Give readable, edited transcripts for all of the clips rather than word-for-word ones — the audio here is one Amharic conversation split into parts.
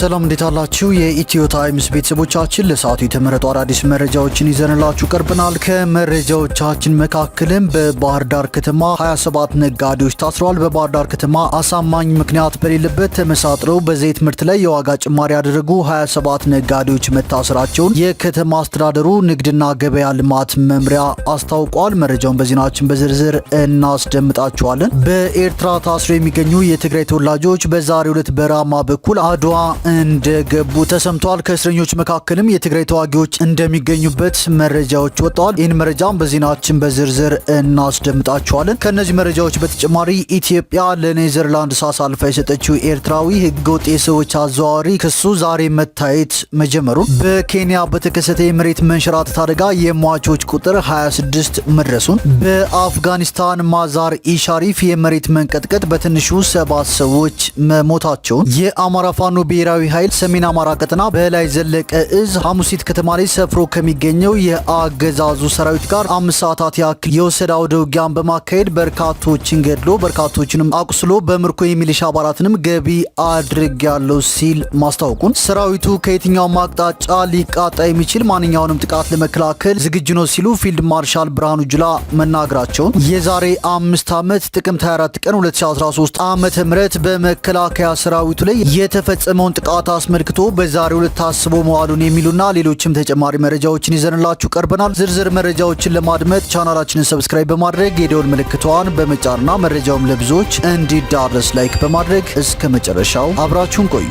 ሰላም እንዴት አላችሁ? የኢትዮ ታይምስ ቤተሰቦቻችን ለሰዓቱ የተመረጡ አዳዲስ መረጃዎችን ይዘንላችሁ ቀርበናል። ከመረጃዎቻችን መካከልም በባህር ዳር ከተማ 27 ነጋዴዎች ታስረዋል። በባህር ዳር ከተማ አሳማኝ ምክንያት በሌለበት ተመሳጥረው በዘይት ምርት ላይ የዋጋ ጭማሪ ያደረጉ 27 ነጋዴዎች መታሰራቸውን የከተማ አስተዳደሩ ንግድና ገበያ ልማት መምሪያ አስታውቋል። መረጃውን በዜናችን በዝርዝር እናስደምጣችኋለን። በኤርትራ ታስረው የሚገኙ የትግራይ ተወላጆች በዛሬው ዕለት በራማ በኩል አድዋ እንደገቡ ተሰምቷል። ከእስረኞች መካከልም የትግራይ ተዋጊዎች እንደሚገኙበት መረጃዎች ወጥተዋል። ይህን መረጃም በዜናችን በዝርዝር እናስደምጣችኋለን። ከነዚህ መረጃዎች በተጨማሪ ኢትዮጵያ ለኔዘርላንድስ አሳልፋ የሰጠችው ኤርትራዊ ህገወጥ የሰዎች አዘዋዋሪ ክሱ ዛሬ መታየት መጀመሩን፣ በኬንያ በተከሰተ የመሬት መንሸራተት አደጋ የሟቾች ቁጥር 26 መድረሱን፣ በአፍጋኒስታን ማዛር ኢሻሪፍ የመሬት መንቀጥቀጥ በትንሹ 7 ሰዎች መሞታቸውን፣ የአማራ ፋኖ ብሔራዊ ኃይል ሰሜን አማራ ቀጠና በላይ ዘለቀ እዝ ሐሙሲት ከተማ ላይ ሰፍሮ ከሚገኘው የአገዛዙ ሰራዊት ጋር 5 ሰዓታት ያክል የወሰደ አውደ ውጊያን በማካሄድ በርካቶችን ገድሎ በርካቶችንም አቁስሎ በምርኮ የሚሊሻ አባላትንም ገቢ አድርጌያለሁ ሲል ማስታወቁን፣ ሰራዊቱ ከየትኛውም አቅጣጫ ሊቃጣ የሚችል ማንኛውንም ጥቃት ለመከላከል ዝግጁ ነው ሲሉ ፊልድ ማርሻል ብርሃኑ ጁላ መናገራቸውን፣ የዛሬ 5 ዓመት ጥቅምት 24 ቀን 2013 ዓመተ ምህረት በመከላከያ ሰራዊቱ ላይ የተፈጸመውን ጥቃት አስመልክቶ በዛሬው ዕለት ታስቦ መዋሉን የሚሉና ሌሎችም ተጨማሪ መረጃዎችን ይዘንላችሁ ቀርበናል። ዝርዝር መረጃዎችን ለማድመጥ ቻናላችንን ሰብስክራይብ በማድረግ የደወል ምልክቷን በመጫንና መረጃውም ለብዙዎች እንዲዳረስ ላይክ በማድረግ እስከ መጨረሻው አብራችሁን ቆዩ።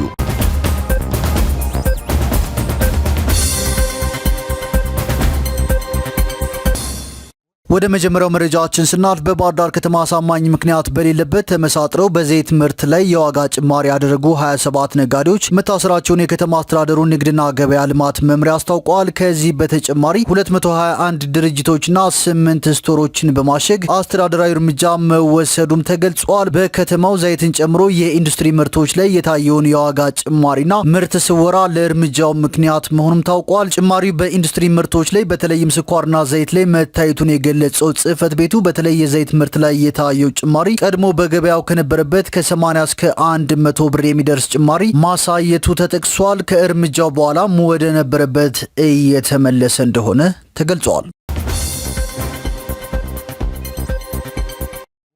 ወደ መጀመሪያው መረጃችን ስናልፍ በባህር ዳር ከተማ አሳማኝ ምክንያት በሌለበት ተመሳጥረው በዘይት ምርት ላይ የዋጋ ጭማሪ ያደረጉ 27 ነጋዴዎች መታሰራቸውን የከተማ አስተዳደሩ ንግድና ገበያ ልማት መምሪያ አስታውቋል። ከዚህ በተጨማሪ 221 ድርጅቶችና 8 ስቶሮችን በማሸግ አስተዳደራዊ እርምጃ መወሰዱም ተገልጿል። በከተማው ዘይትን ጨምሮ የኢንዱስትሪ ምርቶች ላይ የታየውን የዋጋ ጭማሪና ምርት ስወራ ለእርምጃው ምክንያት መሆኑም ታውቋል። ጭማሪው በኢንዱስትሪ ምርቶች ላይ በተለይም ስኳርና ዘይት ላይ መታየቱን የገለጸው ጽህፈት ቤቱ በተለይ የዘይት ምርት ላይ የታየው ጭማሪ ቀድሞ በገበያው ከነበረበት ከ80 እስከ 100 ብር የሚደርስ ጭማሪ ማሳየቱ ተጠቅሷል። ከእርምጃው በኋላም ወደ ነበረበት እየተመለሰ እንደሆነ ተገልጿል።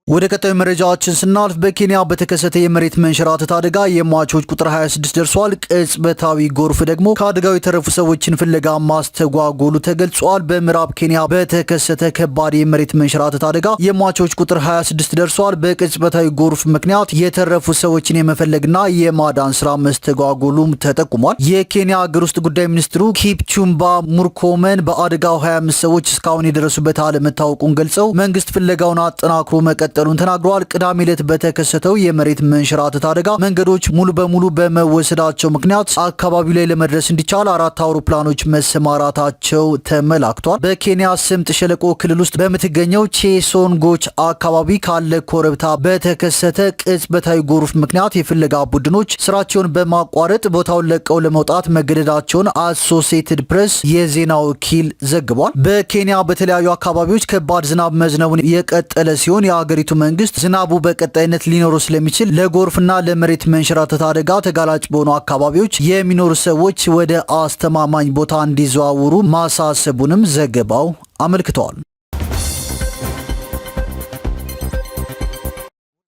ወደ ቀጣዩ መረጃችን ስናልፍ በኬንያ በተከሰተ የመሬት መንሸራተት አደጋ የሟቾች ቁጥር 26 ደርሷል። ቅጽበታዊ ጎርፍ ደግሞ ከአደጋው የተረፉ ሰዎችን ፍለጋ ማስተጓጎሉ ተገልጿል። በምዕራብ ኬንያ በተከሰተ ከባድ የመሬት መንሸራተት አደጋ የሟቾች ቁጥር 26 ደርሷል። በቅጽበታዊ ጎርፍ ምክንያት የተረፉ ሰዎችን የመፈለግና የማዳን ስራ መስተጓጎሉም ተጠቁሟል። የኬንያ ሀገር ውስጥ ጉዳይ ሚኒስትሩ ኪፕቹምባ ሙርኮመን በአደጋው 25 ሰዎች እስካሁን የደረሱበት አለመታወቁን ገልጸው መንግስት ፍለጋውን አጠናክሮ መቀጠሉን ተናግረዋል። ቅዳሜ ዕለት በተከሰተው የመሬት መንሸራተት አደጋ መንገዶች ሙሉ በሙሉ በመወሰዳቸው ምክንያት አካባቢው ላይ ለመድረስ እንዲቻል 4 አውሮፕላኖች መሰማራታቸው ተመላክቷል። በኬንያ ስምጥ ሸለቆ ክልል ውስጥ በምትገኘው ቼሶንጎች አካባቢ ካለ ኮረብታ በተከሰተ ቅጽበታዊ ጎርፍ ምክንያት የፍለጋ ቡድኖች ስራቸውን በማቋረጥ ቦታውን ለቀው ለመውጣት መገደዳቸውን አሶሲኤትድ ፕሬስ የዜና ወኪል ዘግቧል። በኬንያ በተለያዩ አካባቢዎች ከባድ ዝናብ መዝነቡን የቀጠለ ሲሆን የሀገሪቱ መንግስት ዝናቡ በቀጣይነት ሊኖሩ ስለሚችል ለጎርፍና ለመሬት መንሸራተት አደጋ ተጋላጭ በሆኑ አካባቢዎች የሚኖሩ ሰዎች ወደ አስተማማኝ ቦታ እንዲዘዋወሩ ማሳሰቡንም ዘገባው አመልክተዋል።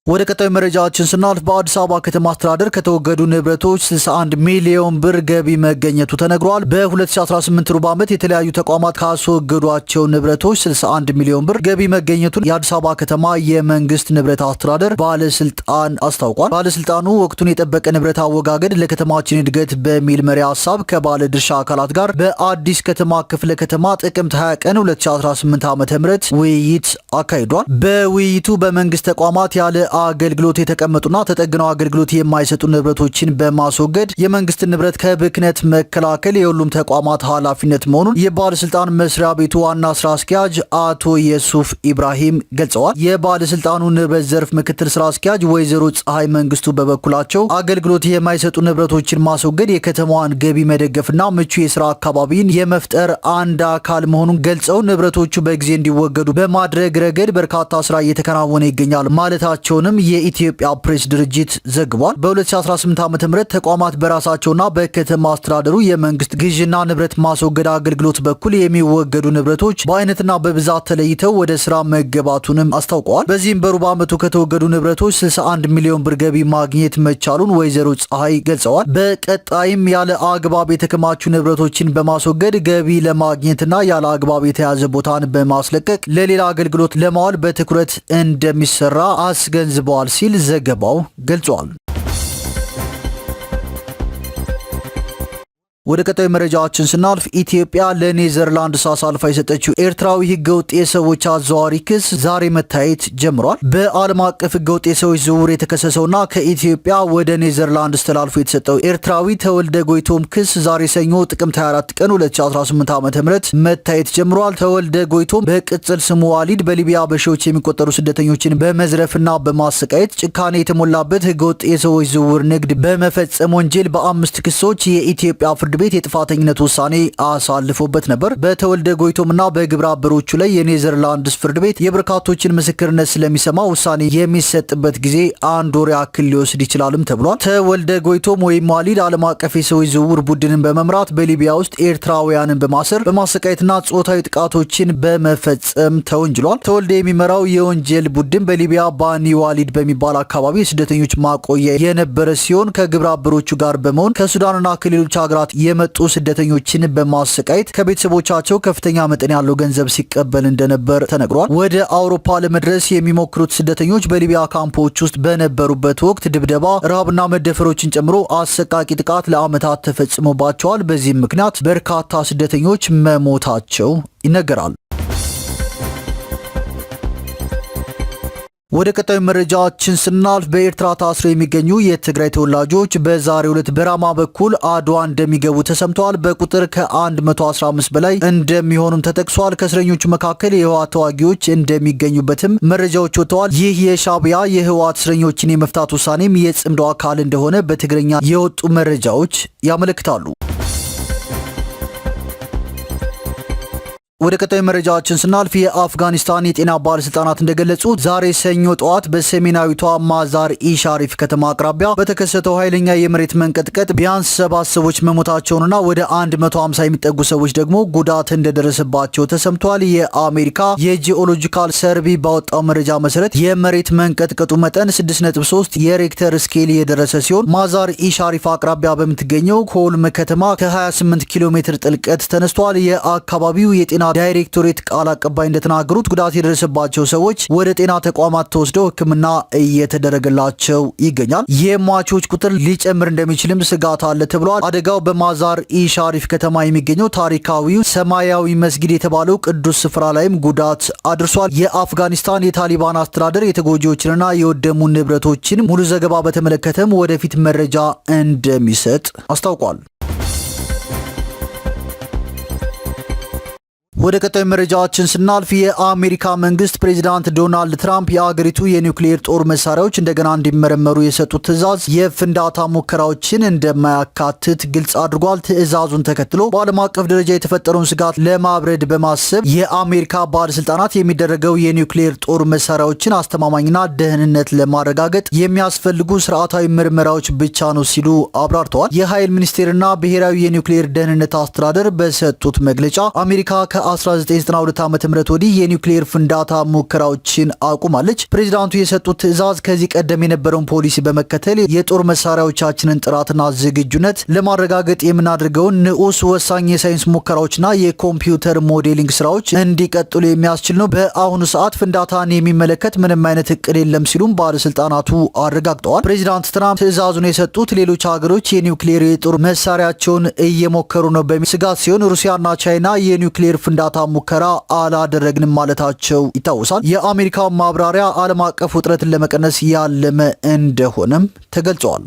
ወደ ቀጣዩ መረጃችን ስናልፍ በአዲስ አበባ ከተማ አስተዳደር ከተወገዱ ንብረቶች 61 ሚሊዮን ብር ገቢ መገኘቱ ተነግሯል። በ2018 ሩብ ዓመት የተለያዩ ተቋማት ካስወገዷቸው ንብረቶች 61 ሚሊዮን ብር ገቢ መገኘቱን የአዲስ አበባ ከተማ የመንግስት ንብረት አስተዳደር ባለስልጣን አስታውቋል። ባለስልጣኑ ወቅቱን የጠበቀ ንብረት አወጋገድ ለከተማችን እድገት በሚል መሪ ሀሳብ ከባለ ድርሻ አካላት ጋር በአዲስ ከተማ ክፍለ ከተማ ጥቅምት 20 ቀን 2018 ዓ.ም ውይይት አካሂዷል። በውይይቱ በመንግስት ተቋማት ያለ አገልግሎት የተቀመጡና ተጠግነው አገልግሎት የማይሰጡ ንብረቶችን በማስወገድ የመንግስት ንብረት ከብክነት መከላከል የሁሉም ተቋማት ኃላፊነት መሆኑን የባለስልጣን መስሪያ ቤቱ ዋና ስራ አስኪያጅ አቶ የሱፍ ኢብራሂም ገልጸዋል። የባለስልጣኑ ንብረት ዘርፍ ምክትል ስራ አስኪያጅ ወይዘሮ ፀሐይ መንግስቱ በበኩላቸው አገልግሎት የማይሰጡ ንብረቶችን ማስወገድ የከተማዋን ገቢ መደገፍና ምቹ የስራ አካባቢን የመፍጠር አንድ አካል መሆኑን ገልጸው ንብረቶቹ በጊዜ እንዲወገዱ በማድረግ ረገድ በርካታ ስራ እየተከናወነ ይገኛል ማለታቸውን መሆናቸውንም የኢትዮጵያ ፕሬስ ድርጅት ዘግቧል። በ2018 ዓ.ም ተቋማት በራሳቸውና በከተማ አስተዳደሩ የመንግስት ግዥና ንብረት ማስወገድ አገልግሎት በኩል የሚወገዱ ንብረቶች በአይነትና በብዛት ተለይተው ወደ ስራ መገባቱንም አስታውቀዋል። በዚህም በሩብ ዓመቱ ከተወገዱ ንብረቶች 61 ሚሊዮን ብር ገቢ ማግኘት መቻሉን ወይዘሮ ፀሐይ ገልጸዋል። በቀጣይም ያለ አግባብ የተከማቹ ንብረቶችን በማስወገድ ገቢ ለማግኘትና ያለ አግባብ የተያዘ ቦታን በማስለቀቅ ለሌላ አገልግሎት ለማዋል በትኩረት እንደሚሰራ አስገንዝበዋል ሲል ዘገባው ገልጿል። ወደ ቀጣዩ መረጃችን ስናልፍ ኢትዮጵያ ለኔዘርላንድስ አሳልፋ የሰጠችው ኤርትራዊ ህገወጥ የሰዎች አዘዋዋሪ ክስ ዛሬ መታየት ጀምሯል። በዓለም አቀፍ ህገወጥ የሰዎች ዝውውር የተከሰሰውና ከኢትዮጵያ ወደ ኔዘርላንድስ ተላልፎ የተሰጠው ኤርትራዊ ተወልደ ጎይቶም ክስ ዛሬ ሰኞ ጥቅምት 24 ቀን 2018 ዓ.ም መታየት ጀምሯል። ተወልደ ጎይቶም በቅጽል ስሙ ዋሊድ በሊቢያ በሺዎች የሚቆጠሩ ስደተኞችን በመዝረፍና በማሰቃየት ጭካኔ የተሞላበት ህገወጥ የሰዎች ዝውውር ንግድ በመፈጸም ወንጀል በ5 ክሶች የኢትዮጵያ ፍርድ ቤት የጥፋተኝነት ውሳኔ አሳልፎበት ነበር። በተወልደ ጎይቶምና በግብረ አበሮቹ ላይ የኔዘርላንድስ ፍርድ ቤት የበርካቶችን ምስክርነት ስለሚሰማ ውሳኔ የሚሰጥበት ጊዜ 1 ወር ያክል ሊወስድ ይችላልም ተብሏል። ተወልደ ጎይቶም ወይም ዋሊድ ዓለም አቀፍ የሰዎች ዝውውር ቡድንን በመምራት በሊቢያ ውስጥ ኤርትራውያንን በማሰር በማሰቃየትና ጾታዊ ጥቃቶችን በመፈጸም ተወንጅሏል። ተወልደ የሚመራው የወንጀል ቡድን በሊቢያ ባኒ ዋሊድ በሚባል አካባቢ የስደተኞች ማቆያ የነበረ ሲሆን ከግብረ አበሮቹ ጋር በመሆን ከሱዳንና ከሌሎች ሀገራት የመጡ ስደተኞችን በማሰቃየት ከቤተሰቦቻቸው ከፍተኛ መጠን ያለው ገንዘብ ሲቀበል እንደነበር ተነግሯል። ወደ አውሮፓ ለመድረስ የሚሞክሩት ስደተኞች በሊቢያ ካምፖች ውስጥ በነበሩበት ወቅት ድብደባ፣ ረሃብና መደፈሮችን ጨምሮ አሰቃቂ ጥቃት ለዓመታት ተፈጽሞባቸዋል። በዚህም ምክንያት በርካታ ስደተኞች መሞታቸው ይነገራል። ወደ ቀጣዩ መረጃችን ስናልፍ በኤርትራ ታስረው የሚገኙ የትግራይ ተወላጆች በዛሬው ዕለት በራማ በኩል አድዋ እንደሚገቡ ተሰምተዋል። በቁጥር ከ115 በላይ እንደሚሆኑም ተጠቅሷል። ከእስረኞቹ መካከል የህወሓት ተዋጊዎች እንደሚገኙበትም መረጃዎች ወጥተዋል። ይህ የሻዕቢያ የህወሓት እስረኞችን የመፍታት ውሳኔም የጽምዶ አካል እንደሆነ በትግርኛ የወጡ መረጃዎች ያመለክታሉ። ወደ ቀጣዩ መረጃችን ስናልፍ የአፍጋኒስታን የጤና ባለስልጣናት እንደገለጹት ዛሬ ሰኞ ጠዋት በሰሜናዊቷ ማዛር ኢሻሪፍ ከተማ አቅራቢያ በተከሰተው ኃይለኛ የመሬት መንቀጥቀጥ ቢያንስ 7 ሰዎች መሞታቸውንና ወደ 150 የሚጠጉ ሰዎች ደግሞ ጉዳት እንደደረሰባቸው ተሰምቷል። የአሜሪካ የጂኦሎጂካል ሰርቪ ባወጣው መረጃ መሰረት የመሬት መንቀጥቀጡ መጠን 6.3 የሬክተር ስኬል የደረሰ ሲሆን ማዛር ኢሻሪፍ አቅራቢያ በምትገኘው ኮልም ከተማ ከ28 ኪሎ ሜትር ጥልቀት ተነስቷል። የአካባቢው የጤና ዳይሬክቶሬት ቃል አቀባይ እንደተናገሩት ጉዳት የደረሰባቸው ሰዎች ወደ ጤና ተቋማት ተወስደው ሕክምና እየተደረገላቸው ይገኛል። የሟቾች ቁጥር ሊጨምር እንደሚችልም ስጋት አለ ተብሏል። አደጋው በማዛር ኢሻሪፍ ከተማ የሚገኘው ታሪካዊው ሰማያዊ መስጊድ የተባለው ቅዱስ ስፍራ ላይም ጉዳት አድርሷል። የአፍጋኒስታን የታሊባን አስተዳደር የተጎጂዎችንና የወደሙ ንብረቶችን ሙሉ ዘገባ በተመለከተም ወደፊት መረጃ እንደሚሰጥ አስታውቋል። ወደ ቀጣዩ መረጃችን ስናልፍ የአሜሪካ መንግስት ፕሬዚዳንት ዶናልድ ትራምፕ የአገሪቱ የኒውክሌር ጦር መሳሪያዎች እንደገና እንዲመረመሩ የሰጡት ትዕዛዝ የፍንዳታ ሙከራዎችን እንደማያካትት ግልጽ አድርጓል። ትዕዛዙን ተከትሎ በዓለም አቀፍ ደረጃ የተፈጠረውን ስጋት ለማብረድ በማሰብ የአሜሪካ ባለስልጣናት የሚደረገው የኒውክሌር ጦር መሳሪያዎችን አስተማማኝና ደህንነት ለማረጋገጥ የሚያስፈልጉ ስርዓታዊ ምርመራዎች ብቻ ነው ሲሉ አብራርተዋል። የኃይል ሚኒስቴርና ብሔራዊ የኒውክሌር ደህንነት አስተዳደር በሰጡት መግለጫ አሜሪካ ከ1992 ዓ.ም ወዲህ የኒውክሌር ፍንዳታ ሙከራዎችን አቁማለች። ፕሬዚዳንቱ የሰጡት ትዕዛዝ ከዚህ ቀደም የነበረውን ፖሊሲ በመከተል የጦር መሳሪያዎቻችንን ጥራትና ዝግጁነት ለማረጋገጥ የምናደርገውን ንዑስ ወሳኝ የሳይንስ ሙከራዎችና የኮምፒውተር ሞዴሊንግ ስራዎች እንዲቀጥሉ የሚያስችል ነው። በአሁኑ ሰዓት ፍንዳታን የሚመለከት ምንም አይነት እቅድ የለም ሲሉም ባለስልጣናቱ አረጋግጠዋል። ፕሬዚዳንት ትራምፕ ትዕዛዙን የሰጡት ሌሎች ሀገሮች የኒውክሌር የጦር መሳሪያቸውን እየሞከሩ ነው በሚል ስጋት ሲሆን ሩሲያና ቻይና የኒውክሌር ፍንዳታ ሙከራ አላደረግንም ማለታቸው ይታወሳል። የአሜሪካው ማብራሪያ ዓለም አቀፍ ውጥረትን ለመቀነስ ያለመ እንደሆነም ተገልጿል።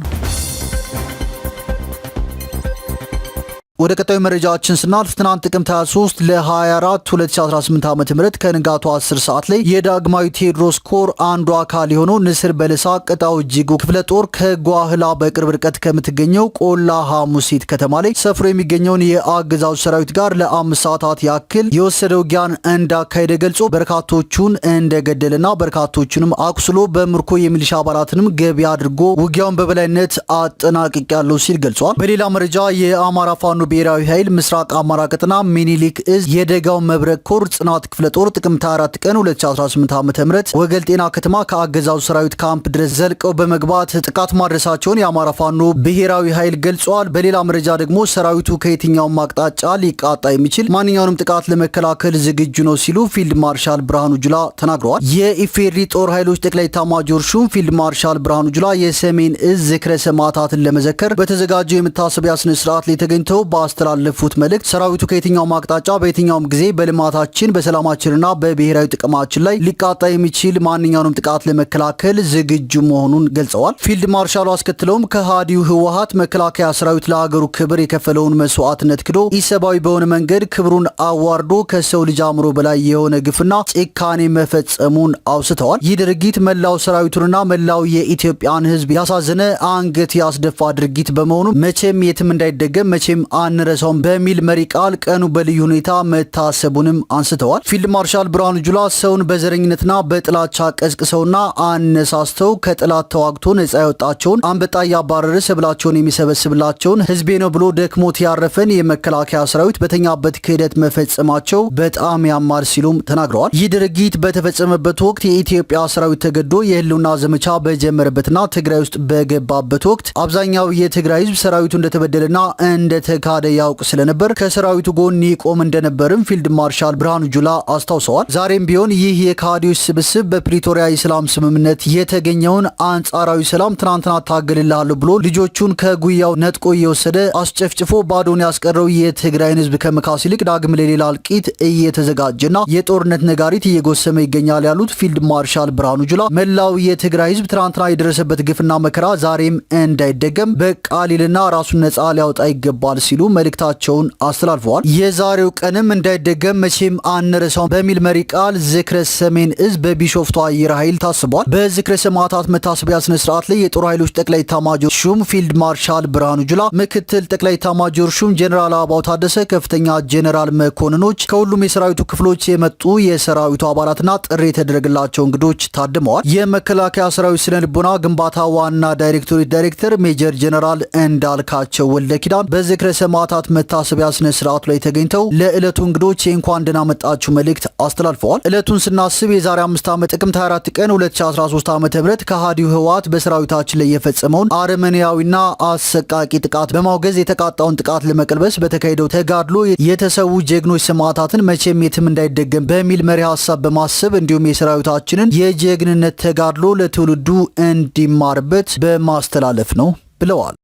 ወደ ቀጣዩ መረጃችን ስናልፍ ትናንት ጥቅምት 23 ለ24 2018 ዓ.ም ከንጋቱ 10 ሰዓት ላይ የዳግማዊ ቴዎድሮስ ኮር አንዱ አካል የሆነው ንስር በለሳ ቅጣው እጅጉ ክፍለ ጦር ከጓህላ በቅርብ ርቀት ከምትገኘው ቆላ ሐሙሲት ከተማ ላይ ሰፍሮ የሚገኘውን የአገዛዙ ሰራዊት ጋር ለ5 ሰዓታት ያክል የወሰደ ውጊያን እንዳካሄደ ገልጾ በርካቶቹን እንደገደለና በርካቶቹንም አቁስሎ በምርኮ የሚሊሻ አባላትንም ገቢ አድርጎ ውጊያውን በበላይነት አጠናቅቄያለሁ ሲል ገልጿል። በሌላ መረጃ የአማራ ፋኖ ብሔራዊ ኃይል ምስራቅ አማራ ቀጠና ሚኒሊክ እዝ የደጋው መብረቅ ኮር ጽናት ክፍለ ጦር ጥቅምት 4 ቀን 2018 ዓ.ም ወገል ጤና ከተማ ከአገዛዙ ሰራዊት ካምፕ ድረስ ዘልቀው በመግባት ጥቃት ማድረሳቸውን የአማራ ፋኖ ብሔራዊ ኃይል ገልጿል። በሌላ መረጃ ደግሞ ሰራዊቱ ከየትኛውም አቅጣጫ ሊቃጣ የሚችል ማንኛውንም ጥቃት ለመከላከል ዝግጁ ነው ሲሉ ፊልድ ማርሻል ብርሃኑ ጁላ ተናግረዋል። የኢፌዴሪ ጦር ኃይሎች ጠቅላይ ኤታማዦር ሹም ፊልድ ማርሻል ብርሃኑ ጁላ የሰሜን እዝ ዝክረ ሰማዕታትን ለመዘከር በተዘጋጀው የመታሰቢያ ስነ ስርዓት ላይ ተገኝተው ባስተላለፉት መልእክት ሰራዊቱ ከየትኛውም አቅጣጫ በየትኛውም ጊዜ በልማታችን በሰላማችንና በብሔራዊ ጥቅማችን ላይ ሊቃጣ የሚችል ማንኛውንም ጥቃት ለመከላከል ዝግጁ መሆኑን ገልጸዋል። ፊልድ ማርሻሉ አስከትለውም ከሃዲው ህወሓት መከላከያ ሰራዊት ለሀገሩ ክብር የከፈለውን መስዋዕትነት ክዶ ኢሰብአዊ በሆነ መንገድ ክብሩን አዋርዶ ከሰው ልጅ አእምሮ በላይ የሆነ ግፍና ጭካኔ መፈጸሙን አውስተዋል። ይህ ድርጊት መላው ሰራዊቱንና መላው የኢትዮጵያን ህዝብ ያሳዘነ አንገት ያስደፋ ድርጊት በመሆኑ መቼም የትም እንዳይደገም መቼም አንረሳውም በሚል መሪ ቃል ቀኑ በልዩ ሁኔታ መታሰቡንም አንስተዋል። ፊልድ ማርሻል ብርሃኑ ጁላ ሰውን በዘረኝነትና በጥላቻ ቀስቅሰውና አነሳስተው ከጥላት ተዋግቶ ነጻ ያወጣቸውን አንበጣ ያባረረ ሰብላቸውን የሚሰበስብላቸውን ህዝቤ ነው ብሎ ደክሞት ያረፈን የመከላከያ ሰራዊት በተኛበት ክህደት መፈጸማቸው በጣም ያማር ሲሉም ተናግረዋል። ይህ ድርጊት በተፈጸመበት ወቅት የኢትዮጵያ ሰራዊት ተገዶ የህልውና ዘመቻ በጀመረበትና ትግራይ ውስጥ በገባበት ወቅት አብዛኛው የትግራይ ህዝብ ሰራዊቱ እንደተበደለና እንደተካደ ያውቅ ስለነበር ከሰራዊቱ ጎን ይቆም እንደነበርም ፊልድ ማርሻል ብርሃኑ ጁላ አስታውሰዋል። ዛሬም ቢሆን ይህ የካዲዎች ስብስብ በፕሪቶሪያ የሰላም ስምምነት የተገኘውን አንጻራዊ ሰላም ትናንትና ታገልልሃለሁ ብሎ ልጆቹን ከጉያው ነጥቆ እየወሰደ አስጨፍጭፎ ባዶን ያስቀረው የትግራይን ህዝብ ከመካስ ይልቅ ዳግም ለሌላ እልቂት እየተዘጋጀና የጦርነት ነጋሪት እየጎሰመ ይገኛል ያሉት ፊልድ ማርሻል ብርሃኑ ጁላ መላው የትግራይ ህዝብ ትናንትና የደረሰበት ግፍና መከራ ዛሬም እንዳይደገም በቃ ሊልና ራሱን ነጻ ሊያወጣ ይገባል ሲሉ መልእክታቸውን አስተላልፈዋል። የዛሬው ቀንም እንዳይደገም መቼም አንረሳውም በሚል መሪ ቃል ዝክረ ሰሜን እዝ በቢሾፍቱ አየር ኃይል ታስቧል። በዝክረ ሰማዕታት መታሰቢያ ስነ ስርዓት ላይ የጦር ኃይሎች ጠቅላይ ኤታማዦር ሹም ፊልድ ማርሻል ብርሃኑ ጁላ፣ ምክትል ጠቅላይ ኤታማዦር ሹም ጀነራል አበባው ታደሰ፣ ከፍተኛ ጀነራል መኮንኖች፣ ከሁሉም የሰራዊቱ ክፍሎች የመጡ የሰራዊቱ አባላትና ጥሪ የተደረገላቸው እንግዶች ታድመዋል። የመከላከያ ሰራዊት ስነ ልቦና ግንባታ ዋና ዳይሬክቶሬት ዳይሬክተር ሜጀር ጀነራል እንዳልካቸው ወልደ ኪዳን በዝክረ ሰማዕታት መታሰቢያ ስነ ስርዓቱ ላይ ተገኝተው ለዕለቱ እንግዶች የእንኳን ደህና መጣችሁ መልእክት አስተላልፈዋል። ዕለቱን ስናስብ የዛሬ 5 ዓመት ጥቅምት 24 ቀን 2013 ዓ.ም ከሃዲው ህወሓት በሰራዊታችን ላይ የፈጸመውን አረመኔያዊና አሰቃቂ ጥቃት በማውገዝ የተቃጣውን ጥቃት ለመቀልበስ በተካሄደው ተጋድሎ የተሰዉ ጀግኖች ሰማዕታትን መቼም የትም እንዳይደገም በሚል መሪ ሀሳብ በማሰብ እንዲሁም የሰራዊታችንን የጀግንነት ተጋድሎ ለትውልዱ እንዲማርበት በማስተላለፍ ነው ብለዋል።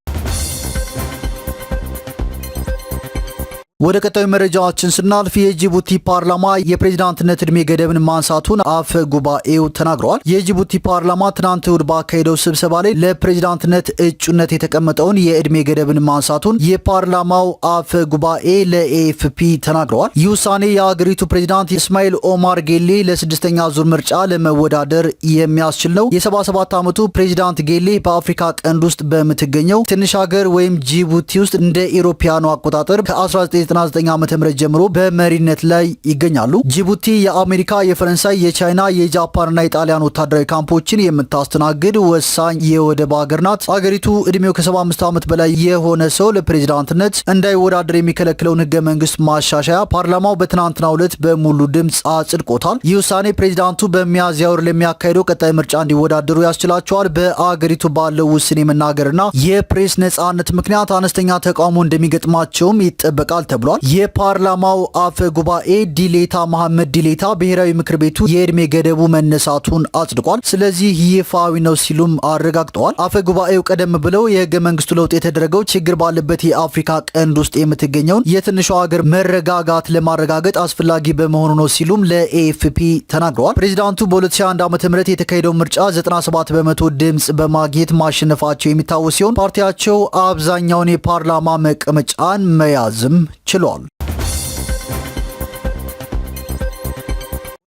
ወደ ቀጣዩ መረጃችን ስናልፍ የጅቡቲ ፓርላማ የፕሬዝዳንትነት እድሜ ገደብን ማንሳቱን አፈ ጉባኤው ተናግረዋል። የጅቡቲ ፓርላማ ትናንት እሁድ ባካሄደው ስብሰባ ላይ ለፕሬዝዳንትነት እጩነት የተቀመጠውን የእድሜ ገደብን ማንሳቱን የፓርላማው አፈ ጉባኤ ለኤኤፍፒ ተናግረዋል። ይህ ውሳኔ የአገሪቱ ፕሬዝዳንት ኢስማኤል ኦማር ጌሌ ለ6ኛ ዙር ምርጫ ለመወዳደር የሚያስችል ነው። የ77 ዓመቱ ፕሬዝዳንት ጌሌ በአፍሪካ ቀንድ ውስጥ በምትገኘው ትንሽ ሀገር ወይም ጅቡቲ ውስጥ እንደ ኢሮፓያኑ አቆጣጠር ከ1999 ዓ.ም ጀምሮ በመሪነት ላይ ይገኛሉ። ጅቡቲ የአሜሪካ፣ የፈረንሳይ፣ የቻይና፣ የጃፓንና የጣሊያን ወታደራዊ ካምፖችን የምታስተናግድ ወሳኝ የወደብ ሀገር ናት። አገሪቱ እድሜው ከ75 ዓመት በላይ የሆነ ሰው ለፕሬዝዳንትነት እንዳይወዳደር የሚከለክለውን ህገ መንግስት ማሻሻያ ፓርላማው በትናንትናው ዕለት በሙሉ ድምፅ አጽድቆታል። ይህ ውሳኔ ፕሬዝዳንቱ በሚያዝያ ወር ለሚያካሄደው ቀጣይ ምርጫ እንዲወዳደሩ ያስችላቸዋል። በአገሪቱ ባለው ውስን የመናገርና የፕሬስ ነጻነት ምክንያት አነስተኛ ተቃውሞ እንደሚገጥማቸውም ይጠበቃል ተብሏል። ተብሏል። የፓርላማው አፈ ጉባኤ ዲሌታ መሐመድ ዲሌታ ብሔራዊ ምክር ቤቱ የእድሜ ገደቡ መነሳቱን አጽድቋል፣ ስለዚህ ይፋዊ ነው ሲሉም አረጋግጠዋል። አፈ ጉባኤው ቀደም ብለው የህገ መንግስቱ ለውጥ የተደረገው ችግር ባለበት የአፍሪካ ቀንድ ውስጥ የምትገኘውን የትንሿ ሀገር መረጋጋት ለማረጋገጥ አስፈላጊ በመሆኑ ነው ሲሉም ለኤኤፍፒ ተናግረዋል። ፕሬዚዳንቱ በ2001 ዓ.ም የተካሄደው ምርጫ 97 በመቶ ድምጽ በማግኘት ማሸነፋቸው የሚታወስ ሲሆን ፓርቲያቸው አብዛኛውን የፓርላማ መቀመጫን መያዝም ችሏል።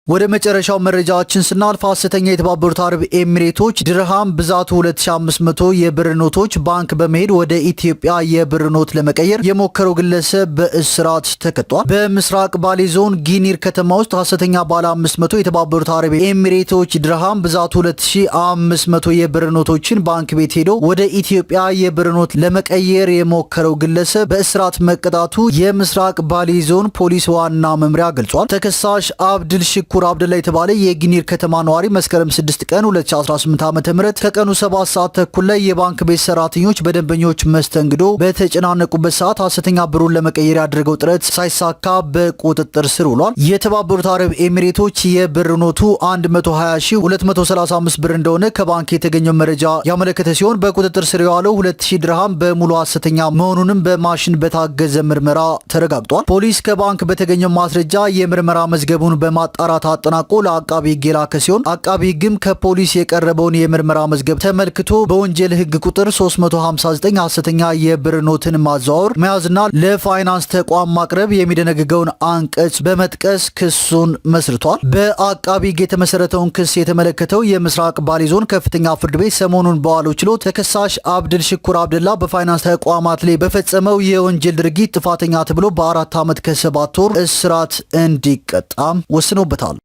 ወደ መጨረሻው መረጃችን ስናልፍ ሐሰተኛ የተባበሩት አረብ ኤሚሬቶች ድርሃም ብዛቱ 2500 የብር ኖቶች ባንክ በመሄድ ወደ ኢትዮጵያ የብር ኖት ለመቀየር የሞከረው ግለሰብ በእስራት ተቀጥቷል። በምስራቅ ባሌ ዞን ጊኒር ከተማ ውስጥ ሐሰተኛ ባለ 500 የተባበሩት አረብ ኤሚሬቶች ድርሃም ብዛቱ 2500 የብር ኖቶችን ባንክ ቤት ሄዶ ወደ ኢትዮጵያ የብር ኖት ለመቀየር የሞከረው ግለሰብ በእስራት መቀጣቱ የምስራቅ ባሌ ዞን ፖሊስ ዋና መምሪያ ገልጿል። ተከሳሽ አብድል ሽኩር አብደላ የተባለ የጊኒር ከተማ ነዋሪ መስከረም 6 ቀን 2018 ዓ.ም ከቀኑ 7 ሰዓት ተኩል ላይ የባንክ ቤት ሰራተኞች በደንበኞች መስተንግዶ በተጨናነቁበት ሰዓት ሐሰተኛ ብሩን ለመቀየር ያደረገው ጥረት ሳይሳካ በቁጥጥር ስር ውሏል። የተባበሩት አረብ ኤሚሬቶች የብር ኖቱ 120235 ብር እንደሆነ ከባንክ የተገኘው መረጃ ያመለከተ ሲሆን በቁጥጥር ስር የዋለው 2000 ድርሃም በሙሉ ሐሰተኛ መሆኑንም በማሽን በታገዘ ምርመራ ተረጋግጧል። ፖሊስ ከባንክ በተገኘው ማስረጃ የምርመራ መዝገቡን በማጣራት አጠናቆ ለአቃቢ ሕግ የላከ ሲሆን አቃቢ ሕግም ከፖሊስ የቀረበውን የምርመራ መዝገብ ተመልክቶ በወንጀል ሕግ ቁጥር 359 ሐሰተኛ የብር ኖትን ማዘዋወር፣ መያዝና ለፋይናንስ ተቋም ማቅረብ የሚደነግገውን አንቀጽ በመጥቀስ ክሱን መስርቷል። በአቃቢ ሕግ የተመሰረተውን ክስ የተመለከተው የምስራቅ ባሌ ዞን ከፍተኛ ፍርድ ቤት ሰሞኑን በዋለው ችሎት ተከሳሽ አብድል ሽኩር አብደላ በፋይናንስ ተቋማት ላይ በፈጸመው የወንጀል ድርጊት ጥፋተኛ ተብሎ በ4 ዓመት ከ7 ወር እስራት እንዲቀጣም ወስኖበታል።